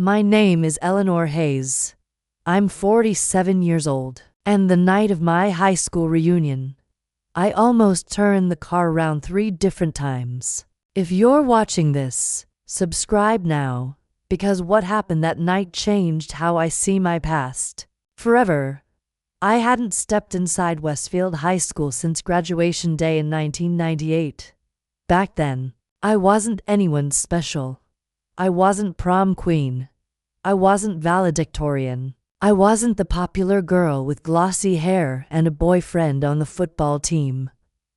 My name is Eleanor Hayes. I'm 47 years old, and the night of my high school reunion, I almost turned the car around 3 different times. If you're watching this, subscribe now, because what happened that night changed how I see my past. Forever. I hadn't stepped inside Westfield High School since graduation day in 1998. Back then, I wasn't anyone special. I wasn't prom queen. I wasn't valedictorian. I wasn't the popular girl with glossy hair and a boyfriend on the football team.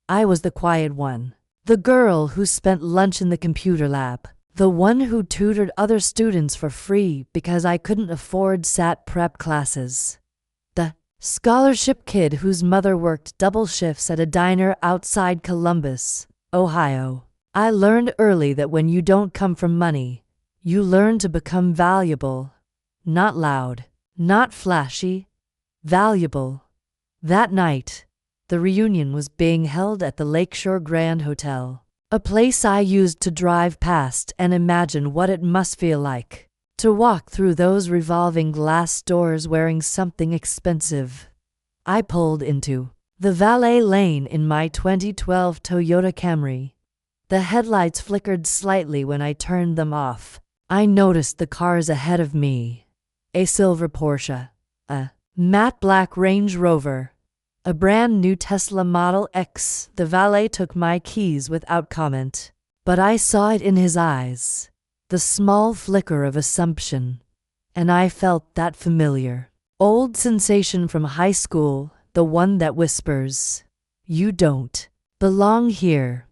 I was the quiet one. The girl who spent lunch in the computer lab. The one who tutored other students for free because I couldn't afford SAT prep classes. The scholarship kid whose mother worked double shifts at a diner outside Columbus, Ohio. I learned early that when you don't come from money, you learn to become valuable. Not loud, not flashy, valuable. That night, the reunion was being held at the Lakeshore Grand Hotel, a place I used to drive past and imagine what it must feel like to walk through those revolving glass doors wearing something expensive. I pulled into the valet lane in my 2012 Toyota Camry. The headlights flickered slightly when I turned them off. I noticed the cars ahead of me. A silver Porsche, a matte black Range Rover, a brand new Tesla Model X. The valet took my keys without comment, but I saw it in his eyes, the small flicker of assumption, and I felt that familiar, old sensation from high school, the one that whispers, "You don't belong here."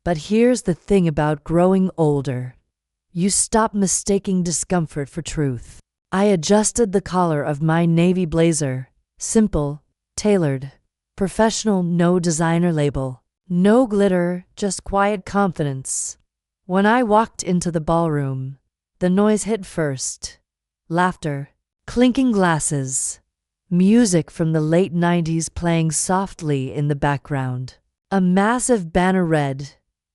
But here's the thing about growing older. You stop mistaking discomfort for truth. I adjusted the collar of my navy blazer. Simple, tailored, professional, no designer label. No glitter, just quiet confidence. When I walked into the ballroom, the noise hit first. Laughter, clinking glasses, music from the late 90s playing softly in the background. A massive banner read,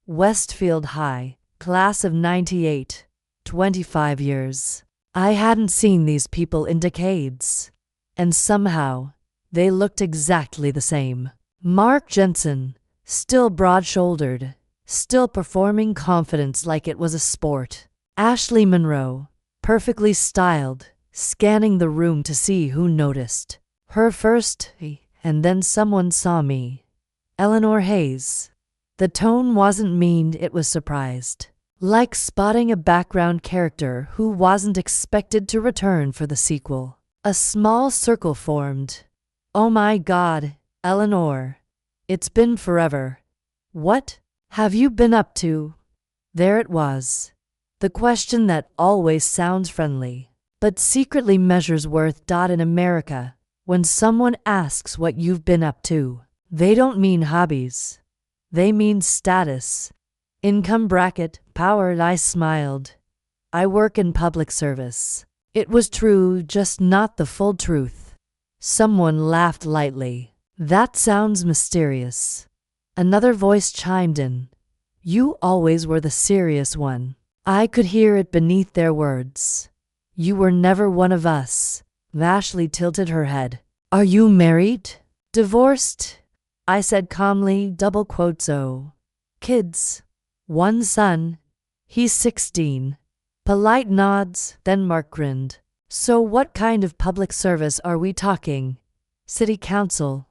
Westfield High, Class of 98, 25 years. I hadn't seen these people in decades, and somehow, they looked exactly the same. Mark Jensen, still broad-shouldered, still performing confidence like it was a sport. Ashley Monroe, perfectly styled, scanning the room to see who noticed. Her first, and then someone saw me. Eleanor Hayes. The tone wasn't mean, it was surprised. Like spotting a background character who wasn't expected to return for the sequel. A small circle formed. "Oh my God, Eleanor. It's been forever. What have you been up to?" There it was. The question that always sounds friendly, but secretly measures worth. In America, when someone asks what you've been up to, they don't mean hobbies. They mean status, income bracket, power. I smiled. I work in public service. It was true, just not the full truth. Someone laughed lightly. That sounds mysterious. Another voice chimed in. You always were the serious one. I could hear it beneath their words. You were never one of us. Ashley tilted her head. Are you married? Divorced? I said calmly, double quotes. Oh. Kids. One son. He's 16. Polite nods, then Mark grinned. So what kind of public service are we talking? City council?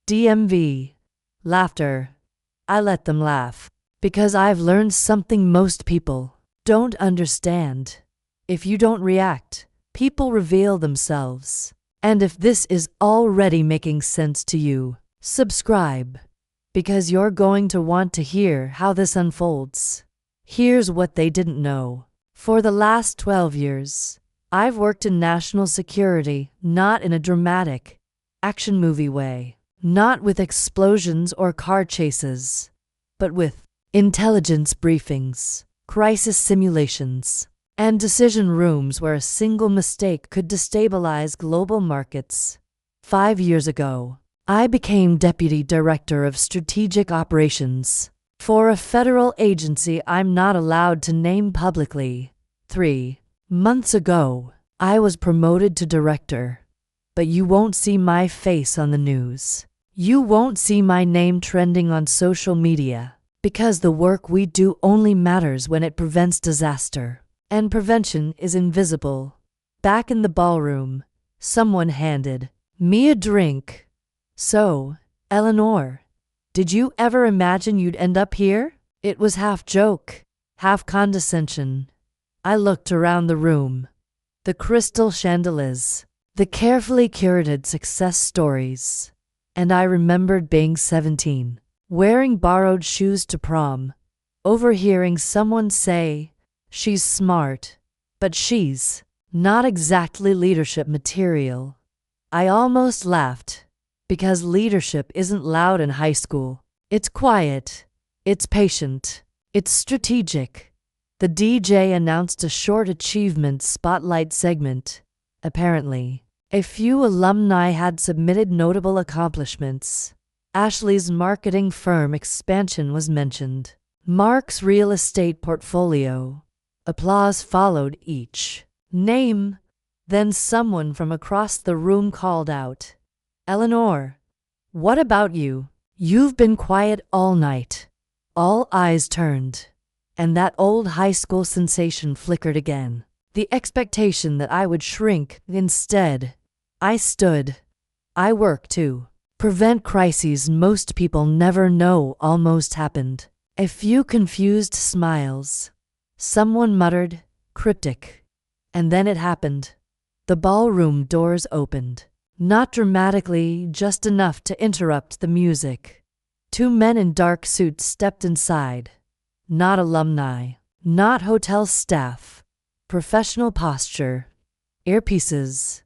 DMV? Laughter. I let them laugh. Because I've learned something most people don't understand. If you don't react, people reveal themselves. And if this is already making sense to you, subscribe, because you're going to want to hear how this unfolds. Here's what they didn't know. For the last 12 years, I've worked in national security, not in a dramatic, action movie way, not with explosions or car chases, but with intelligence briefings, crisis simulations, and decision rooms where a single mistake could destabilize global markets. 5 years ago, I became Deputy Director of Strategic Operations for a federal agency I'm not allowed to name publicly. 3. Months ago, I was promoted to director, but you won't see my face on the news. You won't see my name trending on social media, because the work we do only matters when it prevents disaster. And prevention is invisible. Back in the ballroom, someone handed me a drink. So, Eleanor, did you ever imagine you'd end up here? It was half joke, half condescension. I looked around the room. The crystal chandeliers, the carefully curated success stories. And I remembered being 17, wearing borrowed shoes to prom, overhearing someone say, "She's smart, but she's not exactly leadership material." I almost laughed, because leadership isn't loud in high school. It's quiet, it's patient, it's strategic. The DJ announced a short achievement spotlight segment. Apparently, a few alumni had submitted notable accomplishments. Ashley's marketing firm expansion was mentioned. Mark's real estate portfolio. Applause followed each name. Then someone from across the room called out, "Eleanor, what about you? You've been quiet all night." All eyes turned, and that old high school sensation flickered again. The expectation that I would shrink. Instead, I stood. I work to prevent crises most people never know almost happened. A few confused smiles. Someone muttered, cryptic. And then it happened. The ballroom doors opened. Not dramatically, just enough to interrupt the music. Two men in dark suits stepped inside. Not alumni, not hotel staff. Professional posture. Earpieces.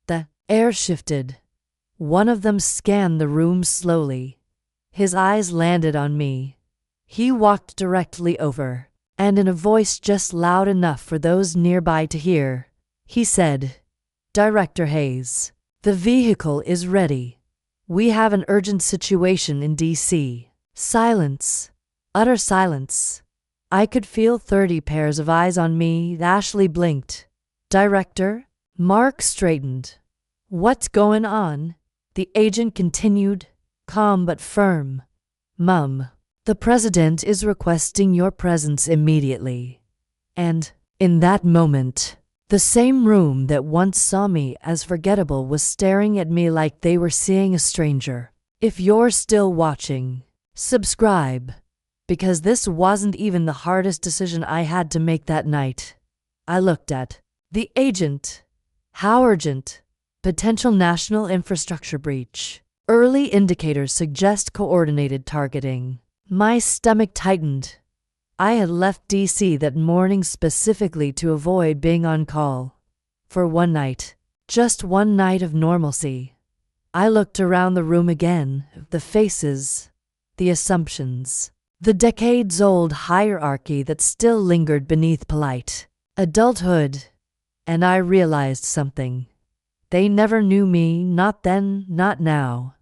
The air shifted. One of them scanned the room slowly. His eyes landed on me. He walked directly over, and in a voice just loud enough for those nearby to hear, he said, "Director Hayes, the vehicle is ready. We have an urgent situation in D.C." Silence. Utter silence. I could feel 30 pairs of eyes on me. Ashley blinked. "Director?" Mark straightened. "What's going on?" The agent continued, calm but firm. "Mum, the president is requesting your presence immediately." And, in that moment, the same room that once saw me as forgettable was staring at me like they were seeing a stranger. If you're still watching, subscribe, because this wasn't even the hardest decision I had to make that night. I looked at the agent. How urgent? Potential national infrastructure breach. Early indicators suggest coordinated targeting. My stomach tightened. I had left D.C. that morning specifically to avoid being on call. For one night. Just one night of normalcy. I looked around the room again, the faces, the assumptions, the decades-old hierarchy that still lingered beneath polite adulthood, and I realized something. They never knew me, not then, not now,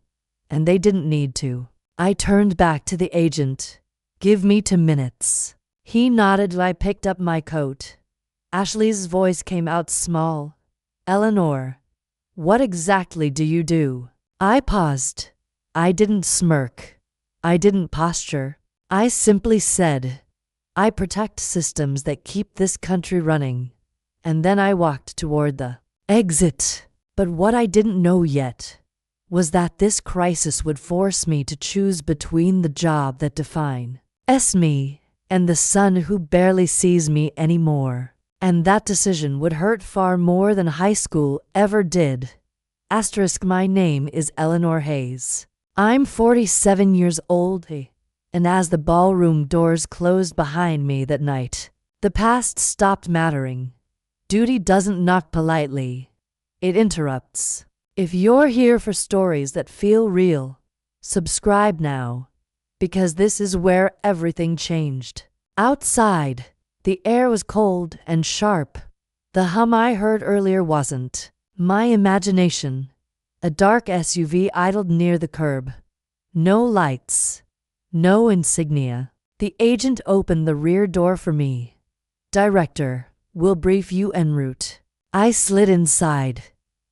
and they didn't need to. I turned back to the agent. "Give me 2 minutes." He nodded. I picked up my coat. Ashley's voice came out small. "Eleanor, what exactly do you do?" I paused. I didn't smirk. I didn't posture. I simply said, "I protect systems that keep this country running." And then I walked toward the exit. But what I didn't know yet was that this crisis would force me to choose between the job that defines me and the son who barely sees me anymore. And that decision would hurt far more than high school ever did. My name is Eleanor Hayes. I'm 47 years old, and as the ballroom doors closed behind me that night, the past stopped mattering. Duty doesn't knock politely. It interrupts. If you're here for stories that feel real, subscribe now, because this is where everything changed. Outside, the air was cold and sharp. The hum I heard earlier wasn't my imagination. A dark SUV idled near the curb. No lights, no insignia. The agent opened the rear door for me. "Director, We'll brief you en route. I slid inside.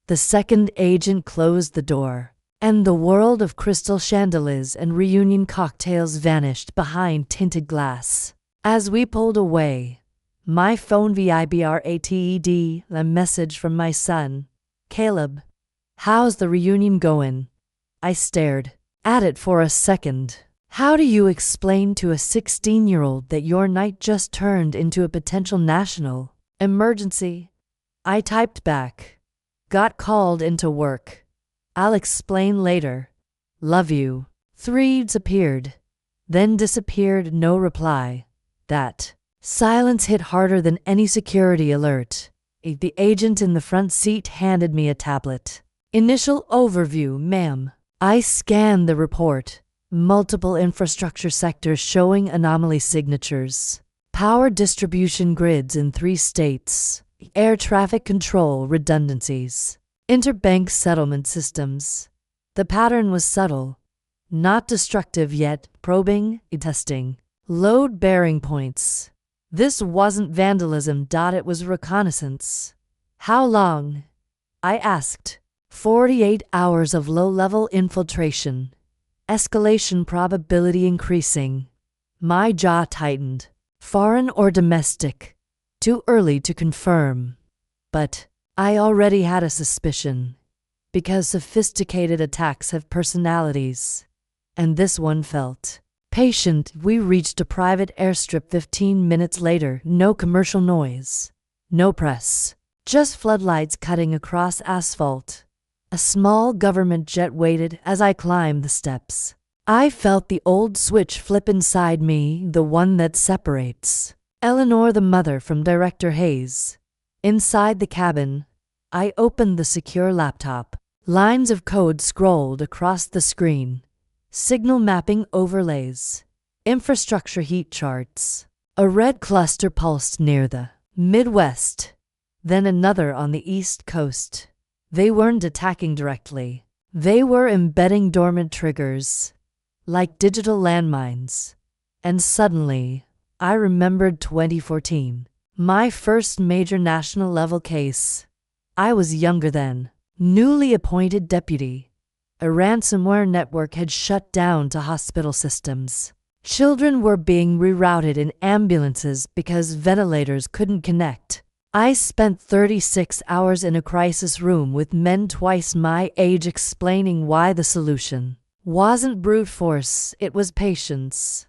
The second agent closed the door, and the world of crystal chandeliers and reunion cocktails vanished behind tinted glass. As we pulled away, my phone vibrated a message from my son. Caleb, how's the reunion going? I stared at it for a second. How do you explain to a 16-year-old that your night just turned into a potential national emergency? I typed back. Got called into work. I'll explain later. Love you. Threads appeared, then disappeared, no reply. That silence hit harder than any security alert. The agent in the front seat handed me a tablet. Initial overview, ma'am. I scanned the report. Multiple infrastructure sectors showing anomaly signatures. Power distribution grids in 3 states. Air traffic control redundancies. Interbank settlement systems. The pattern was subtle, not destructive yet probing, testing. Load bearing points. This wasn't vandalism. It was reconnaissance. How long? I asked. 48 hours of low-level infiltration. Escalation probability increasing. My jaw tightened. Foreign or domestic? Too early to confirm. But I already had a suspicion. Because sophisticated attacks have personalities. And this one felt patient. We reached a private airstrip 15 minutes later. No commercial noise. No press. Just floodlights cutting across asphalt. A small government jet waited as I climbed the steps. I felt the old switch flip inside me, the one that separates Eleanor the mother from Director Hayes. Inside the cabin, I opened the secure laptop. Lines of code scrolled across the screen. Signal mapping overlays. Infrastructure heat charts. A red cluster pulsed near the Midwest, then another on the East Coast. They weren't attacking directly. They were embedding dormant triggers, like digital landmines. And suddenly, I remembered 2014, my first major national-level case. I was younger then, newly appointed deputy. A ransomware network had shut down to hospital systems. Children were being rerouted in ambulances because ventilators couldn't connect. I spent 36 hours in a crisis room with men twice my age explaining why the solution wasn't brute force, it was patience.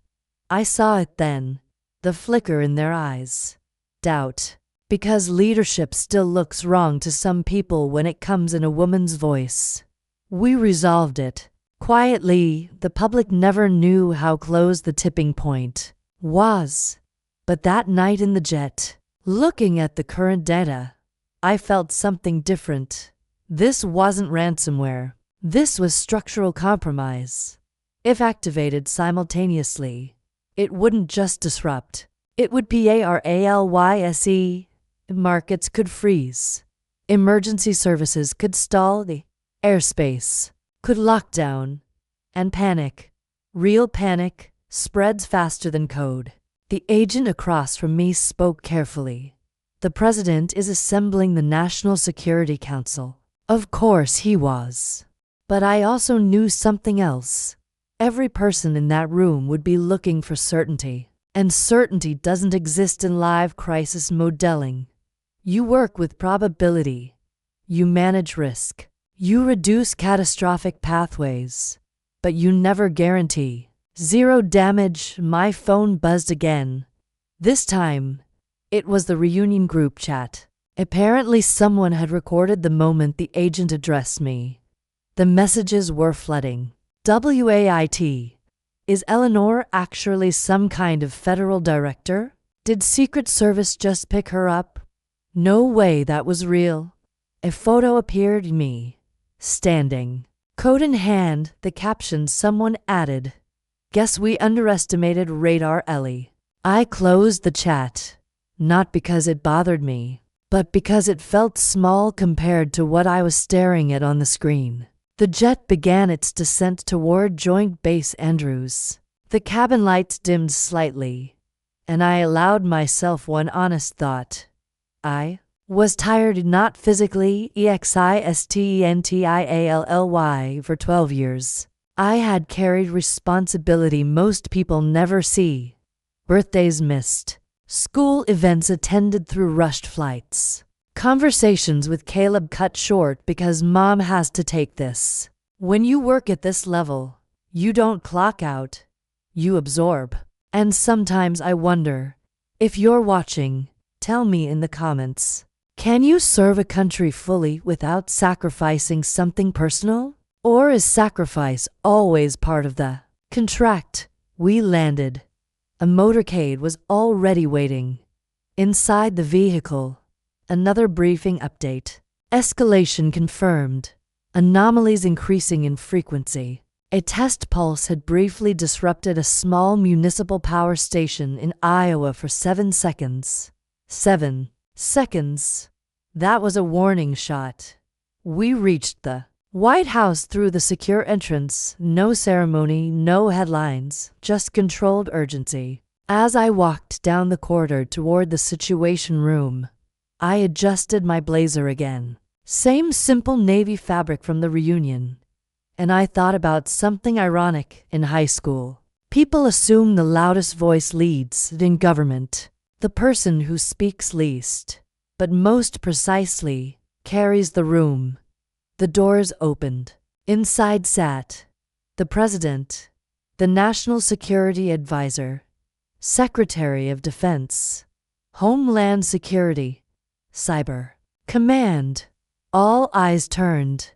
I saw it then, the flicker in their eyes. Doubt. Because leadership still looks wrong to some people when it comes in a woman's voice. We resolved it. Quietly, the public never knew how close the tipping point was. But that night in the jet, looking at the current data, I felt something different. This wasn't ransomware. This was structural compromise. If activated simultaneously, it wouldn't just disrupt. It would paralyze. Markets could freeze. Emergency services could stall. The airspace could lock down. And panic. Real panic spreads faster than code. The agent across from me spoke carefully. The president is assembling the National Security Council. Of course he was. But I also knew something else. Every person in that room would be looking for certainty. And certainty doesn't exist in live crisis modeling. You work with probability. You manage risk. You reduce catastrophic pathways. But you never guarantee zero damage. My phone buzzed again. This time, it was the reunion group chat. Apparently someone had recorded the moment the agent addressed me. The messages were flooding. WAIT. Is Eleanor actually some kind of federal director? Did Secret Service just pick her up? No way that was real. A photo appeared me, standing. Code in hand, the caption someone added. Guess we underestimated Radar Ellie. I closed the chat, not because it bothered me, but because it felt small compared to what I was staring at on the screen. The jet began its descent toward Joint Base Andrews. The cabin lights dimmed slightly, and I allowed myself one honest thought. I was tired, not physically, existentially, for 12 years. I had carried responsibility most people never see. Birthdays missed. School events attended through rushed flights. Conversations with Caleb cut short because mom has to take this. When you work at this level, you don't clock out, you absorb. And sometimes I wonder, if you're watching, tell me in the comments. Can you serve a country fully without sacrificing something personal? Or is sacrifice always part of the contract? We landed. A motorcade was already waiting. Inside the vehicle, another briefing update. Escalation confirmed. Anomalies increasing in frequency. A test pulse had briefly disrupted a small municipal power station in Iowa for 7 seconds. 7 seconds. That was a warning shot. We reached the White House through the secure entrance. No ceremony, no headlines, just controlled urgency. As I walked down the corridor toward the Situation Room, I adjusted my blazer again. Same simple navy fabric from the reunion. And I thought about something ironic in high school. People assume the loudest voice leads in government, the person who speaks least, but most precisely carries the room. The doors opened. Inside sat the President, the National Security Advisor, Secretary of Defense, Homeland Security, Cyber Command. All eyes turned.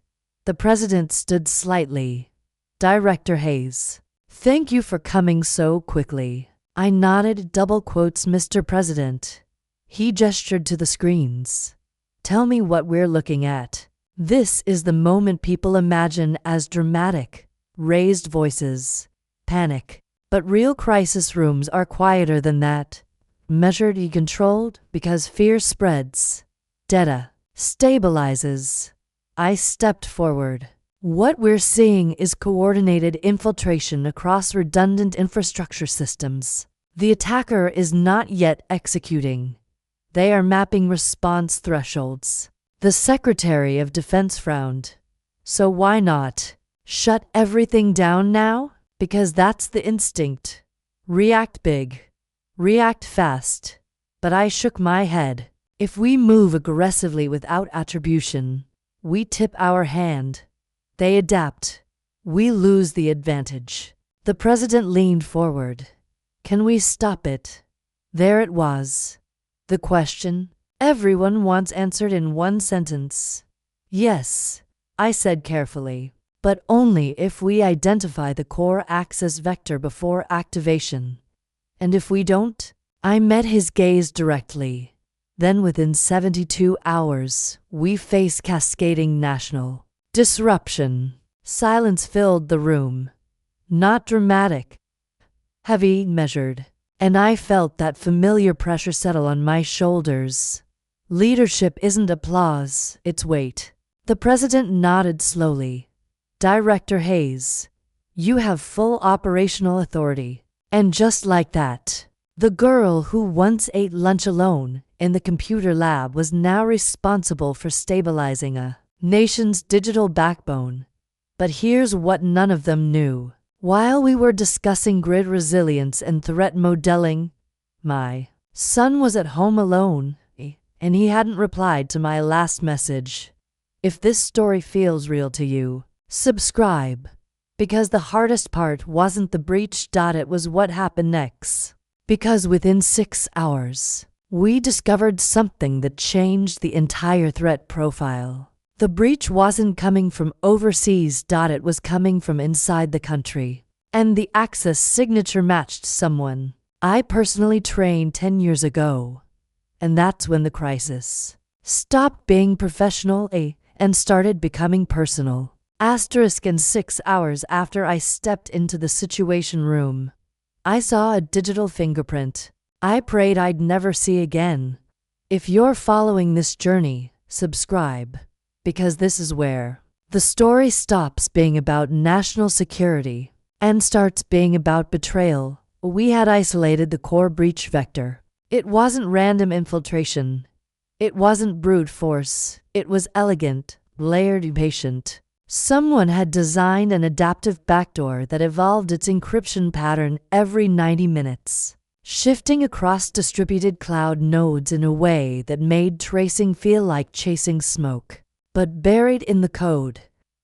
The President stood slightly. Director Hayes, thank you for coming so quickly. I nodded, double quotes, Mr. President. He gestured to the screens. Tell me what we're looking at. This is the moment people imagine as dramatic. Raised voices. Panic. But real crisis rooms are quieter than that. Measured and controlled because fear spreads. Data stabilizes. I stepped forward. What we're seeing is coordinated infiltration across redundant infrastructure systems. The attacker is not yet executing. They are mapping response thresholds. The Secretary of Defense frowned. So why not shut everything down now? Because that's the instinct. React big. React fast. But I shook my head. If we move aggressively without attribution, we tip our hand. They adapt. We lose the advantage. The President leaned forward. Can we stop it? There it was. The question everyone wants answered in one sentence. Yes, I said carefully, but only if we identify the core access vector before activation. And if we don't? I met his gaze directly. Then within 72 hours, we face cascading national disruption. Silence filled the room. Not dramatic. Heavy, measured. And I felt that familiar pressure settle on my shoulders. Leadership isn't applause, it's weight. The President nodded slowly. Director Hayes, you have full operational authority. And just like that, the girl who once ate lunch alone in the computer lab was now responsible for stabilizing a nation's digital backbone. But here's what none of them knew. While we were discussing grid resilience and threat modeling, my son was at home alone, and he hadn't replied to my last message. If this story feels real to you, subscribe. Because the hardest part wasn't the breach. It was what happened next. Because within 6 hours, we discovered something that changed the entire threat profile. The breach wasn't coming from overseas. It was coming from inside the country. And the access signature matched someone I personally trained 10 years ago. And that's when the crisis stopped being professional and started becoming personal. And 6 hours after I stepped into the Situation Room, I saw a digital fingerprint I prayed I'd never see again. If you're following this journey, subscribe. Because this is where the story stops being about national security and starts being about betrayal. We had isolated the core breach vector. It wasn't random infiltration. It wasn't brute force. It was elegant, layered, patient. Someone had designed an adaptive backdoor that evolved its encryption pattern every 90 minutes, shifting across distributed cloud nodes in a way that made tracing feel like chasing smoke. But buried in the code,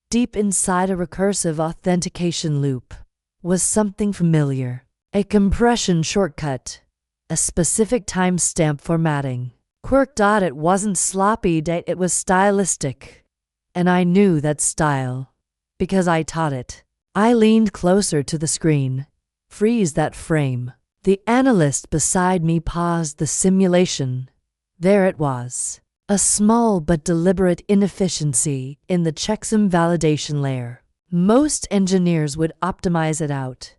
deep inside a recursive authentication loop, was something familiar. A compression shortcut, a specific timestamp formatting. Quirk. It wasn't sloppy, it was stylistic. And I knew that style, because I taught it. I leaned closer to the screen. Freeze that frame. The analyst beside me paused the simulation. There it was. A small but deliberate inefficiency in the checksum validation layer. Most engineers would optimize it out.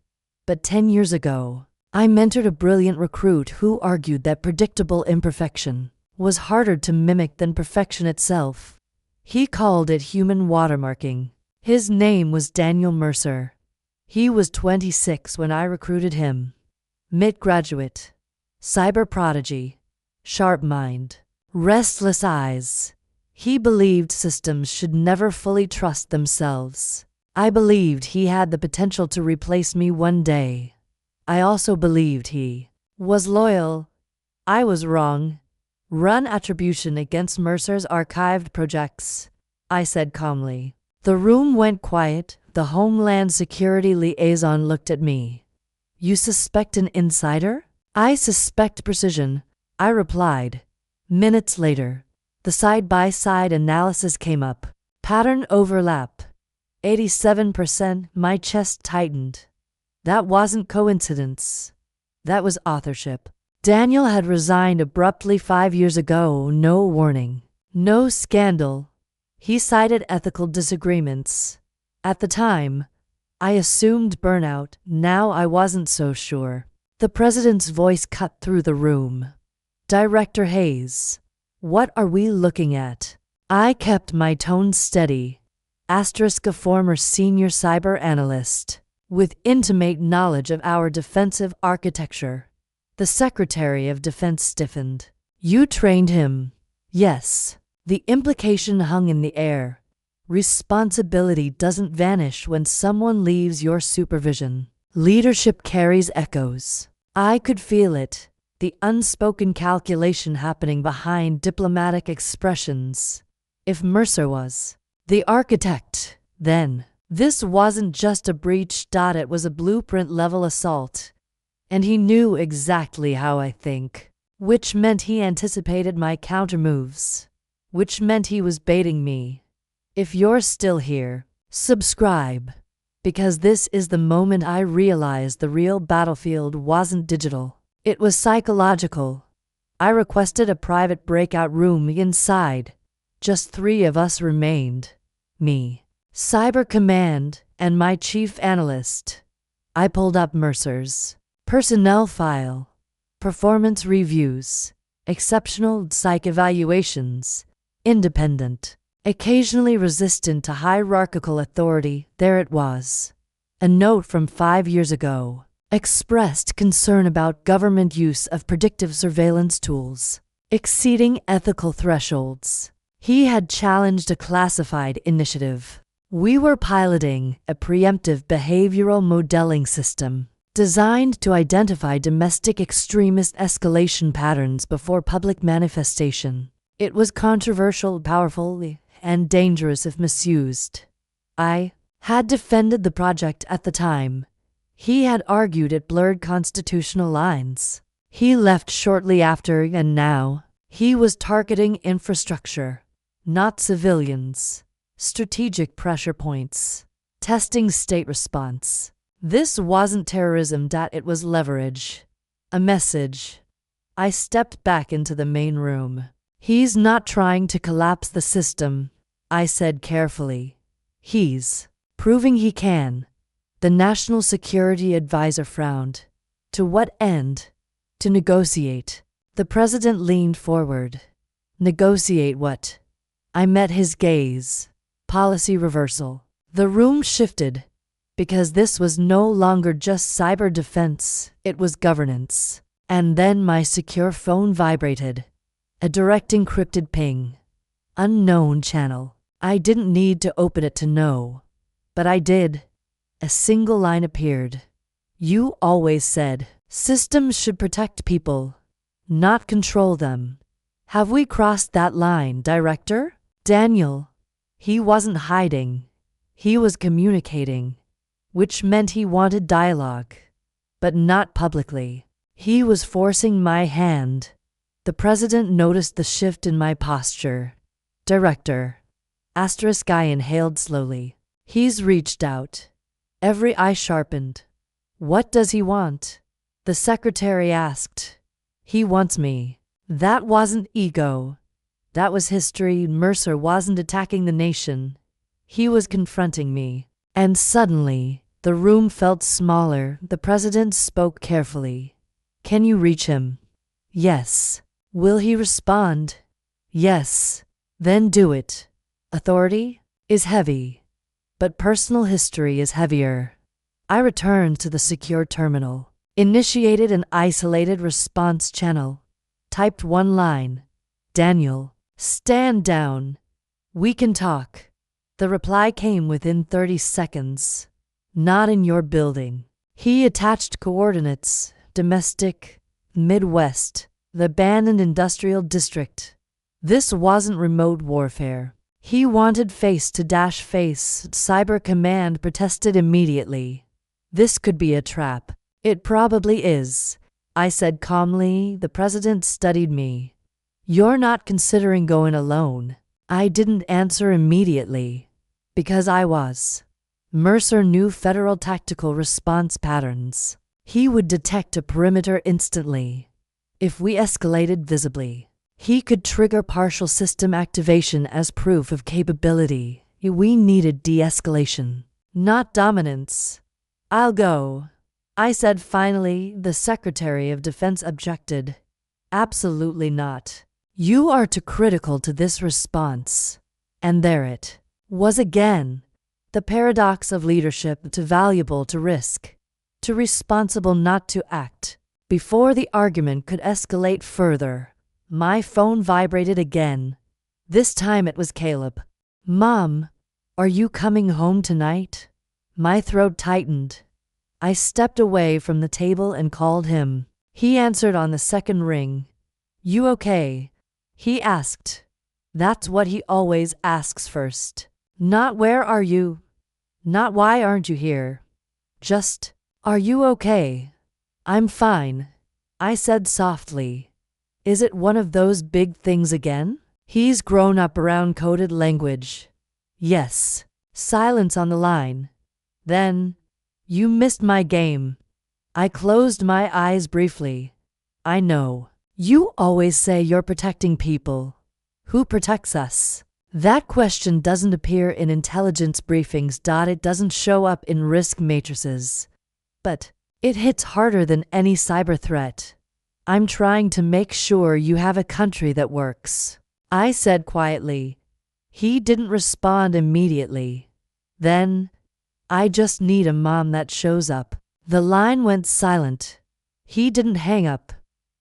But 10 years ago, I mentored a brilliant recruit who argued that predictable imperfection was harder to mimic than perfection itself. He called it human watermarking. His name was Daniel Mercer. He was 26 when I recruited him. Mid-graduate, cyber prodigy, sharp mind, restless eyes. He believed systems should never fully trust themselves. I believed he had the potential to replace me one day. I also believed he was loyal. I was wrong. Run attribution against Mercer's archived projects, I said calmly. The room went quiet. The Homeland Security liaison looked at me. You suspect an insider? I suspect precision, I replied. Minutes later, the side-by-side analysis came up. Pattern overlap. 87%. My chest tightened. That wasn't coincidence. That was authorship. Daniel had resigned abruptly 5 years ago, no warning, no scandal. He cited ethical disagreements. At the time, I assumed burnout. Now I wasn't so sure. The president's voice cut through the room. Director Hayes, what are we looking at? I kept my tone steady. A former senior cyber analyst, with intimate knowledge of our defensive architecture. The Secretary of Defense stiffened. You trained him? Yes. The implication hung in the air. Responsibility doesn't vanish when someone leaves your supervision. Leadership carries echoes. I could feel it, the unspoken calculation happening behind diplomatic expressions. If Mercer was the architect, then this wasn't just a breach. It was a blueprint-level assault. And he knew exactly how I think, which meant he anticipated my countermoves, which meant he was baiting me. If you're still here, subscribe, because this is the moment I realized the real battlefield wasn't digital. It was psychological. I requested a private breakout room inside. Just 3 of us remained. Me, Cyber Command, and my chief analyst. I pulled up Mercer's personnel file, performance reviews, exceptional psych evaluations, independent, occasionally resistant to hierarchical authority. There it was. A note from 5 years ago expressed concern about government use of predictive surveillance tools, exceeding ethical thresholds. He had challenged a classified initiative. We were piloting a preemptive behavioral modeling system designed to identify domestic extremist escalation patterns before public manifestation. It was controversial, powerful, and dangerous if misused. I had defended the project at the time. He had argued it blurred constitutional lines. He left shortly after, and now he was targeting infrastructure, not civilians. Strategic pressure points. Testing state response. This wasn't terrorism. It was leverage. A message. I stepped back into the main room. He's not trying to collapse the system, I said carefully. He's proving he can. The National Security Advisor frowned. To what end? To negotiate. The president leaned forward. Negotiate what? I met his gaze. Policy reversal. The room shifted, because this was no longer just cyber defense, it was governance. And then my secure phone vibrated. A direct encrypted ping. Unknown channel. I didn't need to open it to know. But I did. A single line appeared. You always said, systems should protect people, not control them. Have we crossed that line, Director? Daniel. He wasn't hiding. He was communicating, which meant he wanted dialogue, but not publicly. He was forcing my hand. The president noticed the shift in my posture. Director. I inhaled slowly. He's reached out. Every eye sharpened. What does he want? The secretary asked. He wants me. That wasn't ego. That was history. Mercer wasn't attacking the nation. He was confronting me. And suddenly, the room felt smaller. The president spoke carefully. Can you reach him? Yes. Will he respond? Yes. Then do it. Authority is heavy, but personal history is heavier. I returned to the secure terminal, initiated an isolated response channel, typed one line. Daniel, stand down. We can talk. The reply came within 30 seconds. Not in your building. He attached coordinates. Domestic, Midwest, the abandoned industrial district. This wasn't remote warfare. He wanted face-to-face. Cyber Command protested immediately. This could be a trap. It probably is, I said calmly. The president studied me. You're not considering going alone. I didn't answer immediately, because I was. Mercer knew federal tactical response patterns. He would detect a perimeter instantly. If we escalated visibly, he could trigger partial system activation as proof of capability. We needed de-escalation, not dominance. I'll go, I said finally. The Secretary of Defense objected. Absolutely not. You are too critical to this response. And there it was again. The paradox of leadership: too valuable to risk, too responsible not to act. Before the argument could escalate further, my phone vibrated again. This time it was Caleb. Mom, are you coming home tonight? My throat tightened. I stepped away from the table and called him. He answered on the second ring. You okay? He asked. That's what he always asks first. Not where are you? Not why aren't you here? Just, are you okay? I'm fine, I said softly. Is it one of those big things again? He's grown up around coded language. Yes. Silence on the line. Then, you missed my game. I closed my eyes briefly. I know. You always say you're protecting people. Who protects us? That question doesn't appear in intelligence briefings. It doesn't show up in risk matrices. But it hits harder than any cyber threat. I'm trying to make sure you have a country that works, I said quietly. He didn't respond immediately. Then, I just need a mom that shows up. The line went silent. He didn't hang up.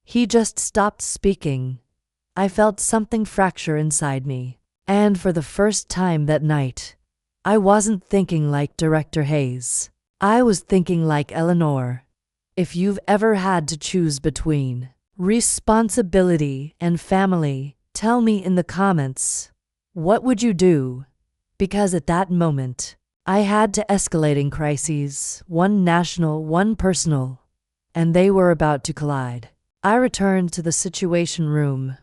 He just stopped speaking. I felt something fracture inside me. And for the first time that night, I wasn't thinking like Director Hayes. I was thinking like Eleanor. If you've ever had to choose between responsibility and family, tell me in the comments. What would you do? Because at that moment, I had to escalating crises, one national, one personal, and they were about to collide. I returned to the Situation Room.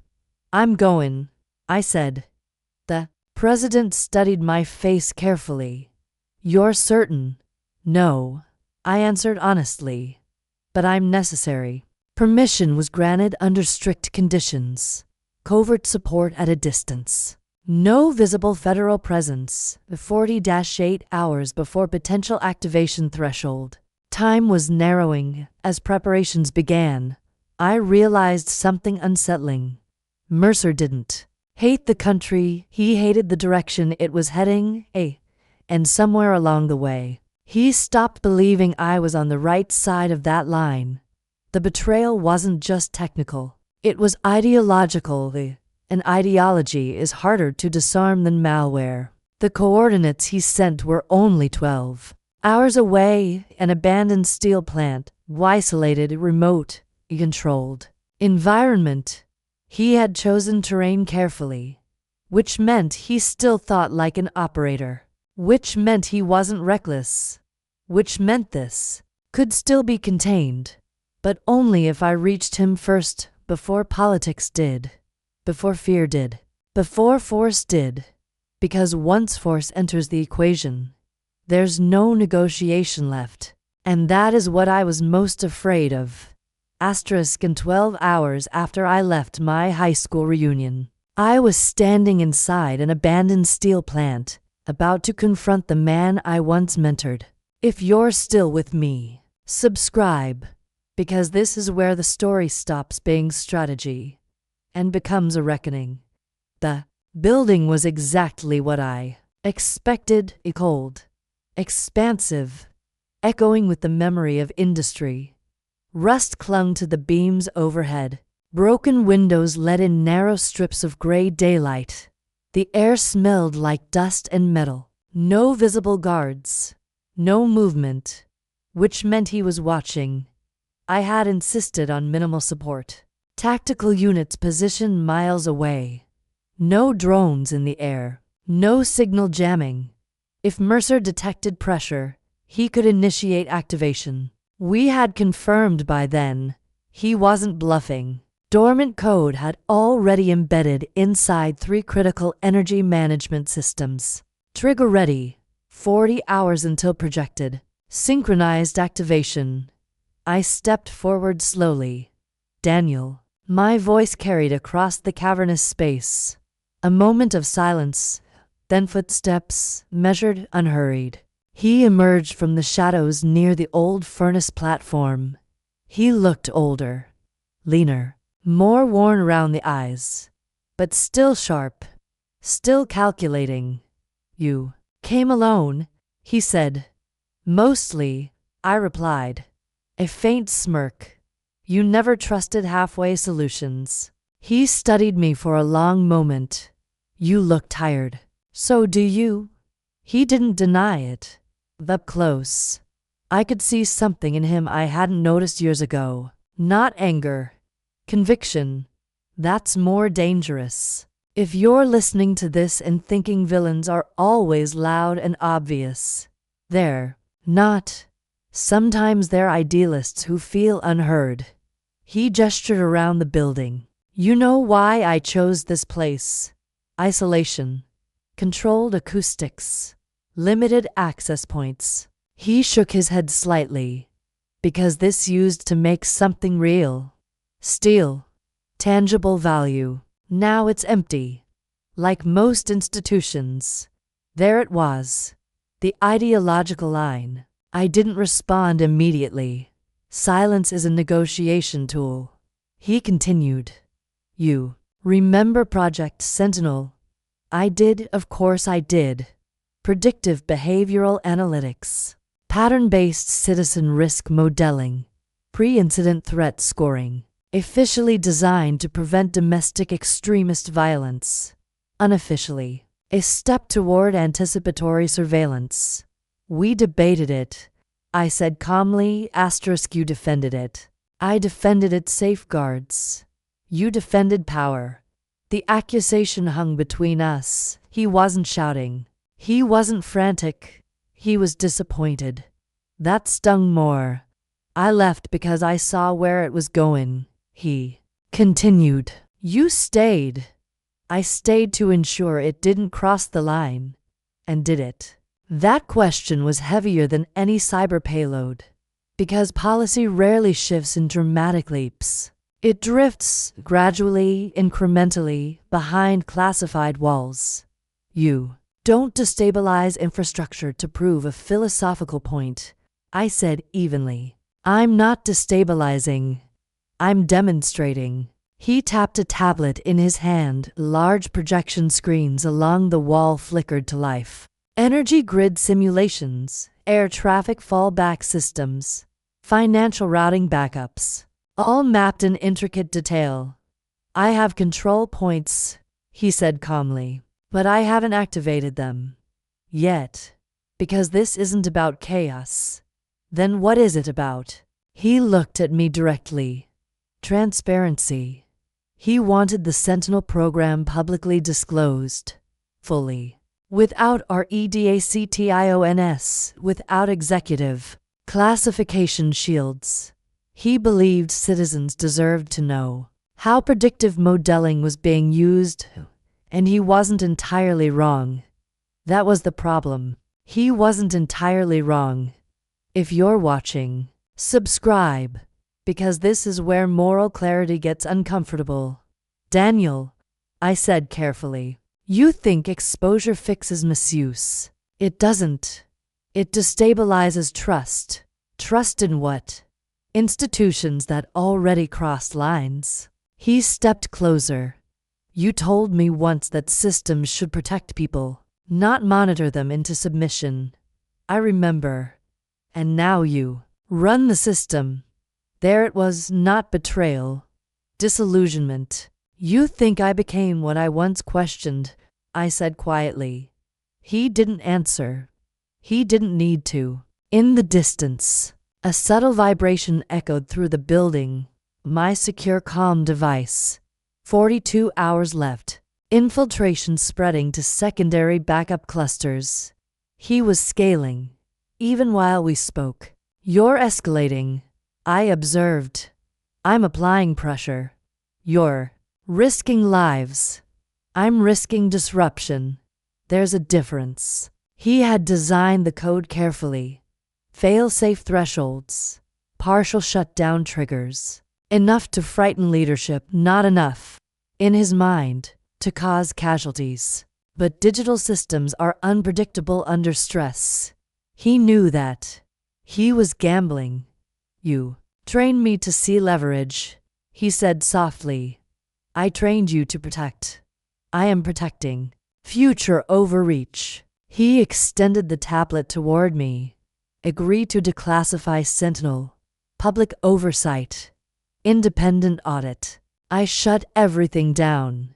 I'm going, I said. The president studied my face carefully. You're certain? No, I answered honestly. But I'm necessary. Permission was granted under strict conditions. Covert support at a distance. No visible federal presence. 40-8 hours before potential activation threshold. Time was narrowing. As preparations began, I realized something unsettling. Mercer didn't hate the country. He hated the direction it was heading, and somewhere along the way, he stopped believing I was on the right side of that line. The betrayal wasn't just technical. It was ideological. An ideology is harder to disarm than malware. The coordinates he sent were only 12 hours away, an abandoned steel plant, isolated, remote, controlled environment. He had chosen terrain carefully, which meant he still thought like an operator, which meant he wasn't reckless, which meant this could still be contained, but only if I reached him first, before politics did, before fear did, before force did, because once force enters the equation, there's no negotiation left, and that is what I was most afraid of. In 12 hours after I left my high school reunion, I was standing inside an abandoned steel plant, about to confront the man I once mentored. If you're still with me, subscribe, because this is where the story stops being strategy and becomes a reckoning. The building was exactly what I expected, cold, expansive, echoing with the memory of industry. Rust clung to the beams overhead. Broken windows let in narrow strips of gray daylight. The air smelled like dust and metal. No visible guards. No movement, which meant he was watching. I had insisted on minimal support. Tactical units positioned miles away. No drones in the air. No signal jamming. If Mercer detected pressure, he could initiate activation. We had confirmed by then he wasn't bluffing. Dormant code had already embedded inside 3 critical energy management systems. Trigger ready, 40 hours until projected. Synchronized activation. I stepped forward slowly. Daniel. My voice carried across the cavernous space. A moment of silence, then footsteps, measured, unhurried. He emerged from the shadows near the old furnace platform. He looked older, leaner, more worn around the eyes, but still sharp, still calculating. You came alone, he said. Mostly, I replied. A faint smirk. You never trusted halfway solutions. He studied me for a long moment. You look tired. So do you? He didn't deny it. Up close, I could see something in him I hadn't noticed years ago. Not anger. Conviction. That's more dangerous. If you're listening to this and thinking villains are always loud and obvious, they're not. Sometimes they're idealists who feel unheard. He gestured around the building. You know why I chose this place? Isolation. Controlled acoustics. Limited access points. He shook his head slightly. Because this used to make something real. Steel. Tangible value. Now it's empty. Like most institutions. There it was. The ideological line. I didn't respond immediately. Silence is a negotiation tool. He continued. You remember Project Sentinel? I did, of course I did. Predictive behavioral analytics. Pattern-based citizen risk modeling. Pre-incident threat scoring. Officially designed to prevent domestic extremist violence. Unofficially, a step toward anticipatory surveillance. We debated it. I said calmly, you defended it. I defended its safeguards. You defended power. The accusation hung between us. He wasn't shouting. He wasn't frantic. He was disappointed. That stung more. I left because I saw where it was going. He continued. You stayed. I stayed to ensure it didn't cross the line. And did it? That question was heavier than any cyber payload. Because policy rarely shifts in dramatic leaps. It drifts, gradually, incrementally, behind classified walls. You don't destabilize infrastructure to prove a philosophical point, I said evenly. I'm not destabilizing. I'm demonstrating. He tapped a tablet in his hand. Large projection screens along the wall flickered to life. Energy grid simulations, air traffic fallback systems, financial routing backups, all mapped in intricate detail. I have control points, he said calmly, but I haven't activated them yet, because this isn't about chaos. Then what is it about? He looked at me directly. Transparency. He wanted the Sentinel program publicly disclosed, fully, without REDACTIONS, without executive classification shields. He believed citizens deserved to know how predictive modeling was being used, and he wasn't entirely wrong. That was the problem. He wasn't entirely wrong. If you're watching, subscribe, because this is where moral clarity gets uncomfortable. Daniel, I said carefully, you think exposure fixes misuse. It doesn't. It destabilizes trust. Trust in what? Institutions that already crossed lines. He stepped closer. You told me once that systems should protect people, not monitor them into submission. I remember. And now you run the system. There it was, not betrayal, disillusionment. You think I became what I once questioned, I said quietly. He didn't answer. He didn't need to. In the distance, a subtle vibration echoed through the building. My secure comm device. 42 hours left. Infiltration spreading to secondary backup clusters. He was scaling, even while we spoke. You're escalating, I observed. I'm applying pressure. You're risking lives. I'm risking disruption. There's a difference. He had designed the code carefully. Fail-safe thresholds. Partial shutdown triggers. Enough to frighten leadership, not enough, in his mind, to cause casualties. But digital systems are unpredictable under stress. He knew that. He was gambling. You trained me to see leverage, he said softly. I trained you to protect. I am protecting. Future overreach. He extended the tablet toward me. Agree to declassify Sentinel. Public oversight. Independent audit. I shut everything down.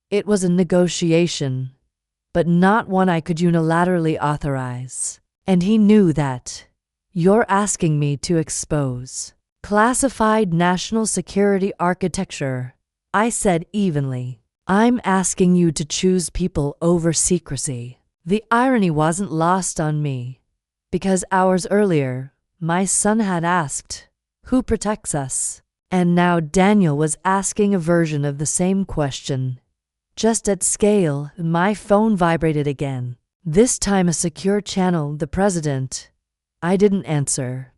It was a negotiation, but not one I could unilaterally authorize. And he knew that. You're asking me to expose classified national security architecture, I said evenly. I'm asking you to choose people over secrecy. The irony wasn't lost on me, because hours earlier, my son had asked, who protects us? And now Daniel was asking a version of the same question. Just at scale, my phone vibrated again. This time a secure channel, the president. I didn't answer.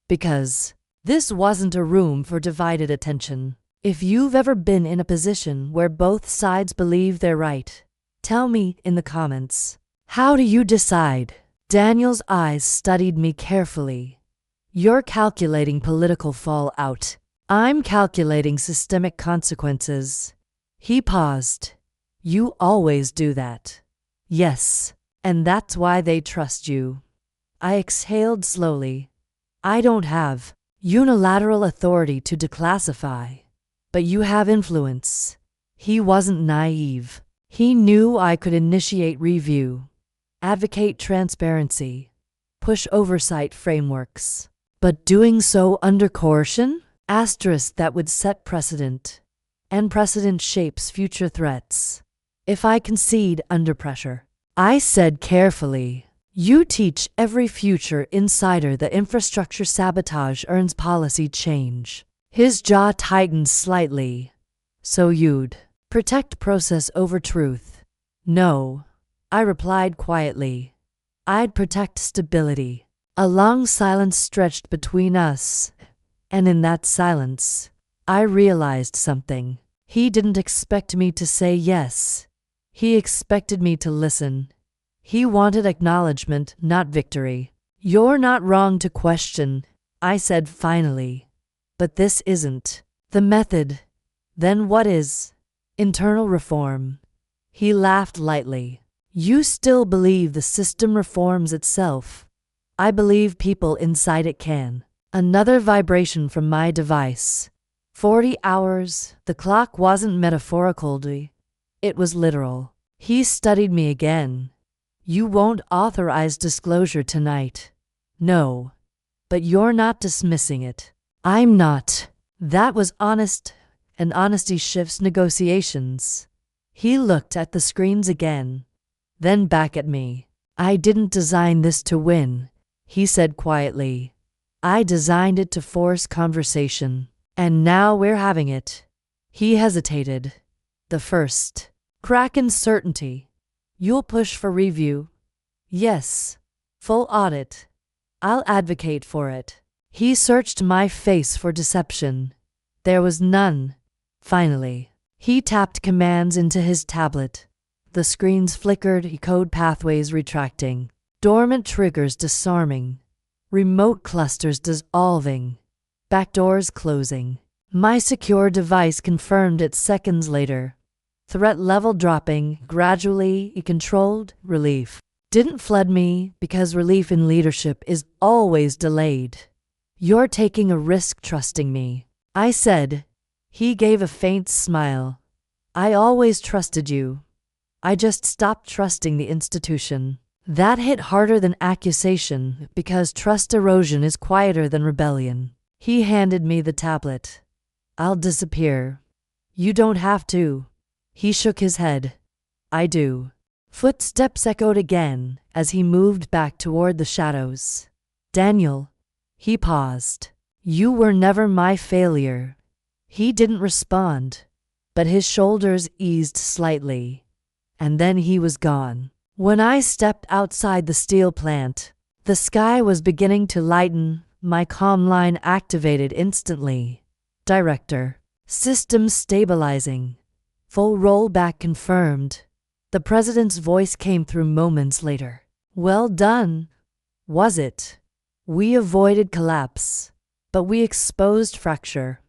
Because this wasn't a room for divided attention. If you've ever been in a position where both sides believe they're right, tell me in the comments. How do you decide? Daniel's eyes studied me carefully. You're calculating political fallout. I'm calculating systemic consequences. He paused. You always do that. Yes, and that's why they trust you. I exhaled slowly. I don't have unilateral authority to declassify, but you have influence. He wasn't naive. He knew I could initiate review, advocate transparency, push oversight frameworks, but doing so under coercion? Asterisk that would set precedent, and precedent shapes future threats. If I concede under pressure, I said carefully, you teach every future insider that infrastructure sabotage earns policy change. His jaw tightened slightly. So you'd protect process over truth? No, I replied quietly. I'd protect stability. A long silence stretched between us. And in that silence, I realized something. He didn't expect me to say yes. He expected me to listen. He wanted acknowledgement, not victory. You're not wrong to question, I said finally. But this isn't the method. Then what is? Internal reform. He laughed lightly. You still believe the system reforms itself. I believe people inside it can. Another vibration from my device. 40 hours. The clock wasn't metaphorical, it was literal. He studied me again. You won't authorize disclosure tonight. No. But you're not dismissing it. I'm not. That was honest, and honesty shifts negotiations. He looked at the screens again, then back at me. I didn't design this to win, he said quietly. I designed it to force conversation. And now we're having it. He hesitated. The first crack in certainty. You'll push for review? Yes. Full audit. I'll advocate for it. He searched my face for deception. There was none. Finally, he tapped commands into his tablet. The screens flickered, code pathways retracting, dormant triggers disarming, remote clusters dissolving, backdoors closing. My secure device confirmed it seconds later. Threat level dropping, gradually controlled, relief didn't flood me because relief in leadership is always delayed. You're taking a risk trusting me, I said. He gave a faint smile. I always trusted you. I just stopped trusting the institution. That hit harder than accusation because trust erosion is quieter than rebellion. He handed me the tablet. I'll disappear. You don't have to. He shook his head. I do. Footsteps echoed again as he moved back toward the shadows. Daniel. He paused. You were never my failure. He didn't respond, but his shoulders eased slightly. And then he was gone. When I stepped outside the steel plant, the sky was beginning to lighten. My comm line activated instantly. Director. Systems stabilizing. Full rollback confirmed. The president's voice came through moments later. Well done. Was it? We avoided collapse, but we exposed fracture.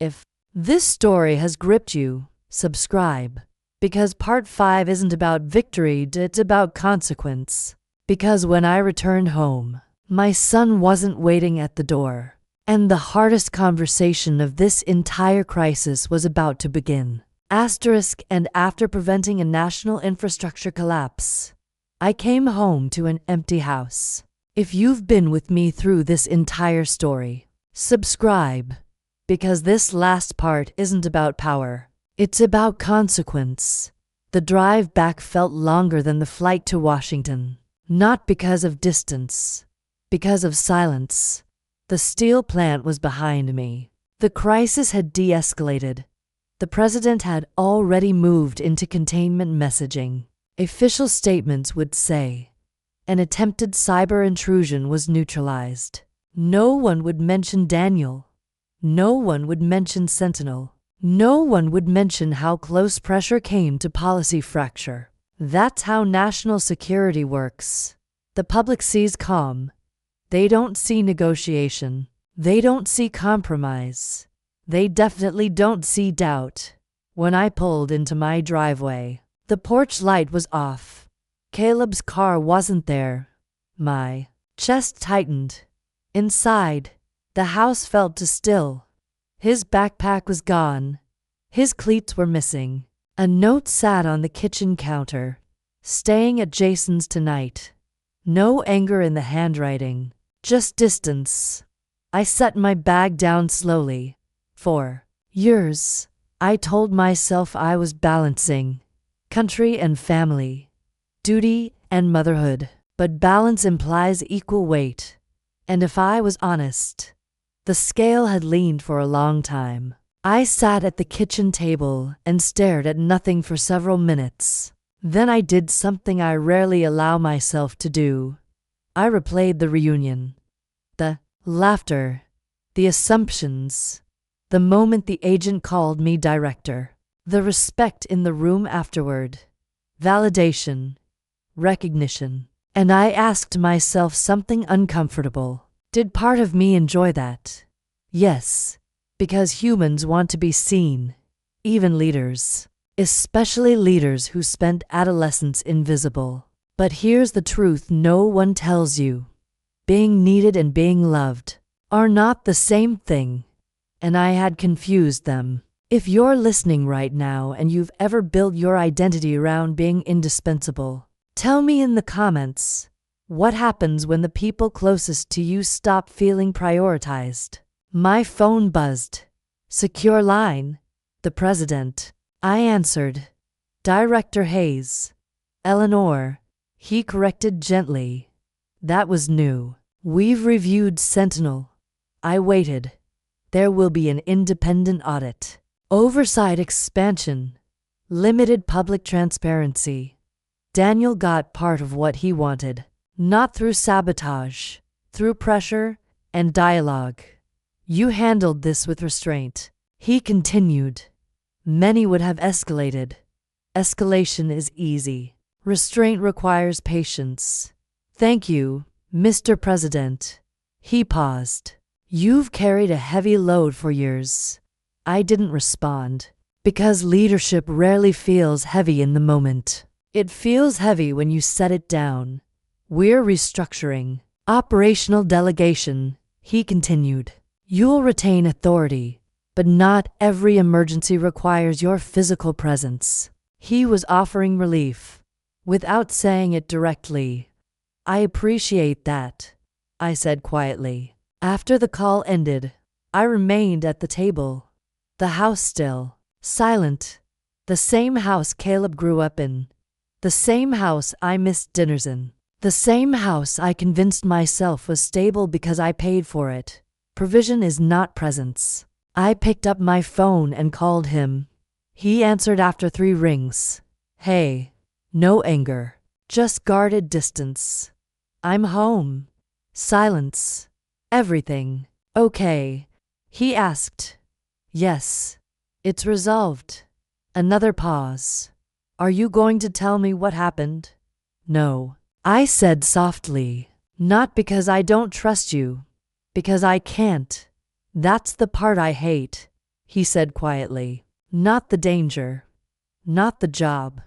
If this story has gripped you, subscribe. Because part 5 isn't about victory, it's about consequence. Because when I returned home, my son wasn't waiting at the door. And the hardest conversation of this entire crisis was about to begin. And after preventing a national infrastructure collapse, I came home to an empty house. If you've been with me through this entire story, subscribe. Because this last part isn't about power. It's about consequence. The drive back felt longer than the flight to Washington. Not because of distance. Because of silence. The steel plant was behind me. The crisis had de-escalated. The president had already moved into containment messaging. Official statements would say, an attempted cyber intrusion was neutralized. No one would mention Daniel. No one would mention Sentinel. No one would mention how close pressure came to policy fracture. That's how national security works. The public sees calm. They don't see negotiation. They don't see compromise. They definitely don't see doubt. When I pulled into my driveway, the porch light was off. Caleb's car wasn't there. My chest tightened. Inside, the house felt still. His backpack was gone. His cleats were missing. A note sat on the kitchen counter. Staying at Jason's tonight. No anger in the handwriting. Just distance. I set my bag down slowly. For years, I told myself I was balancing country and family, duty and motherhood. But balance implies equal weight. And if I was honest, the scale had leaned for a long time. I sat at the kitchen table and stared at nothing for several minutes. Then I did something I rarely allow myself to do. I replayed the reunion. The laughter. The assumptions. The moment the agent called me director. The respect in the room afterward. Validation. Recognition. And I asked myself something uncomfortable. Did part of me enjoy that? Yes. Because humans want to be seen. Even leaders. Especially leaders who spent adolescence invisible. But here's the truth no one tells you. Being needed and being loved are not the same thing. and I had confused them. If you're listening right now and you've ever built your identity around being indispensable, tell me in the comments, what happens when the people closest to you stop feeling prioritized? My phone buzzed. Secure line. The president. I answered. Director Hayes. Eleanor. He corrected gently. That was new. We've reviewed Sentinel. I waited. There will be an independent audit. Oversight expansion. Limited public transparency. Daniel got part of what he wanted. Not through sabotage, through pressure and dialogue. You handled this with restraint. He continued. Many would have escalated. Escalation is easy. Restraint requires patience. Thank you, Mr. President. He paused. You've carried a heavy load for years. I didn't respond. Because leadership rarely feels heavy in the moment. It feels heavy when you set it down. We're restructuring. Operational delegation, he continued. You'll retain authority, but not every emergency requires your physical presence. He was offering relief, without saying it directly. I appreciate that, I said quietly. After the call ended, I remained at the table. The house still, silent. The same house Caleb grew up in. The same house I missed dinners in. The same house I convinced myself was stable because I paid for it. Provision is not presence. I picked up my phone and called him. He answered after 3 rings. Hey, no anger, just guarded distance. I'm home. Silence. Everything. Okay, he asked. Yes, it's resolved. Another pause. Are you going to tell me what happened? No. I said softly, not because I don't trust you, because I can't. That's the part I hate, he said quietly. Not the danger, not the job.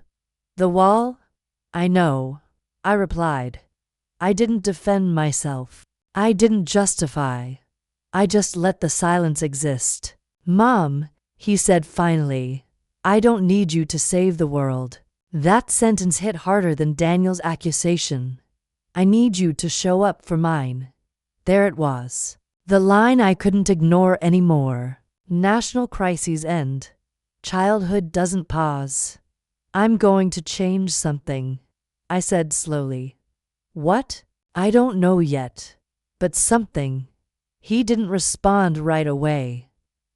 The wall? I know, I replied. I didn't defend myself. I didn't justify. I just let the silence exist. Mom, he said finally, I don't need you to save the world. That sentence hit harder than Daniel's accusation. I need you to show up for mine. There it was. The line I couldn't ignore anymore. National crises end. Childhood doesn't pause. I'm going to change something, I said slowly. What? I don't know yet. But something. He didn't respond right away.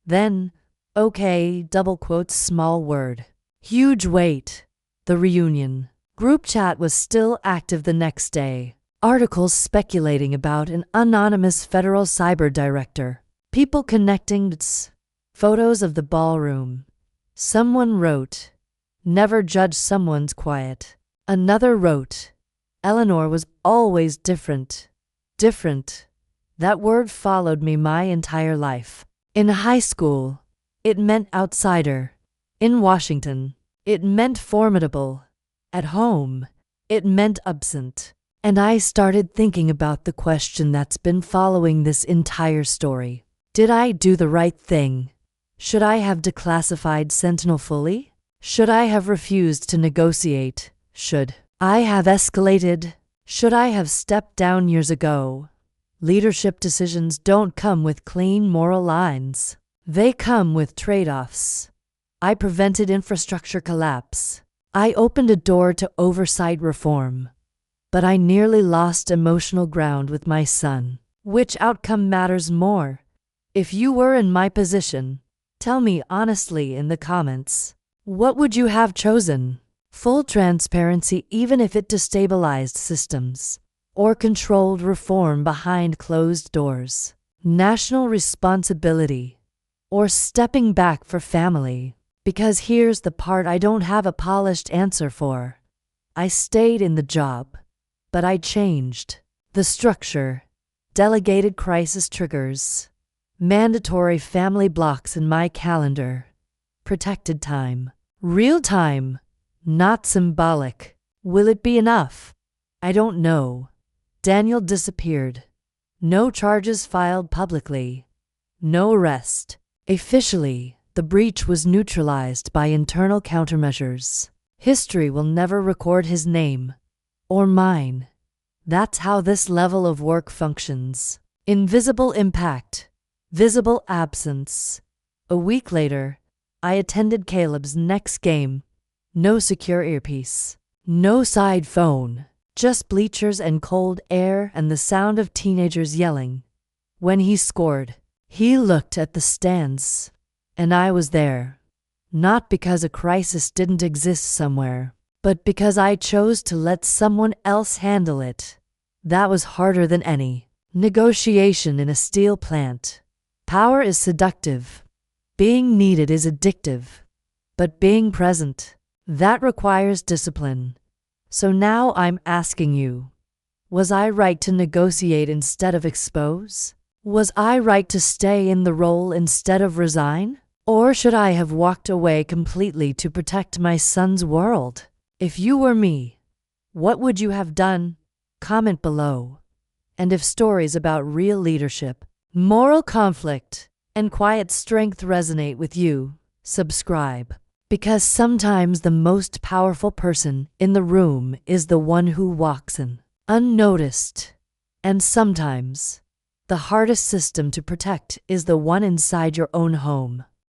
Then, okay, double quotes, small word. Huge weight. The reunion. Group chat was still active the next day. Articles speculating about an anonymous federal cyber director. People connecting. Photos of the ballroom. Someone wrote, never judge someone's quiet. Another wrote, Eleanor was always different. Different. That word followed me my entire life. In high school, it meant outsider. In Washington, it meant formidable. At home, it meant absent. And I started thinking about the question that's been following this entire story. Did I do the right thing? Should I have declassified Sentinel fully? Should I have refused to negotiate? Should I have escalated? Should I have stepped down years ago? Leadership decisions don't come with clean moral lines. They come with trade-offs. I prevented infrastructure collapse. I opened a door to oversight reform. But I nearly lost emotional ground with my son. Which outcome matters more? If you were in my position, tell me honestly in the comments. What would you have chosen? Full transparency even if it destabilized systems, or controlled reform behind closed doors? National responsibility, or stepping back for family? Because here's the part I don't have a polished answer for. I stayed in the job, but I changed. The structure, delegated crisis triggers, mandatory family blocks in my calendar, protected time, real time, not symbolic. Will it be enough? I don't know. Daniel disappeared. No charges filed publicly. No arrest. Officially, the breach was neutralized by internal countermeasures. History will never record his name. Or mine. That's how this level of work functions. Invisible impact. Visible absence. A week later, I attended Caleb's next game. No secure earpiece. No side phone. Just bleachers and cold air and the sound of teenagers yelling. When he scored, he looked at the stands. And I was there. Not because a crisis didn't exist somewhere, but because I chose to let someone else handle it. That was harder than any negotiation in a steel plant. Power is seductive. Being needed is addictive. But being present, that requires discipline. So now I'm asking you, was I right to negotiate instead of expose? Was I right to stay in the role instead of resign? Or should I have walked away completely to protect my son's world? If you were me, what would you have done? Comment below. And if stories about real leadership, moral conflict, and quiet strength resonate with you, subscribe. Because sometimes the most powerful person in the room is the one who walks in, unnoticed. And sometimes, the hardest system to protect is the one inside your own home.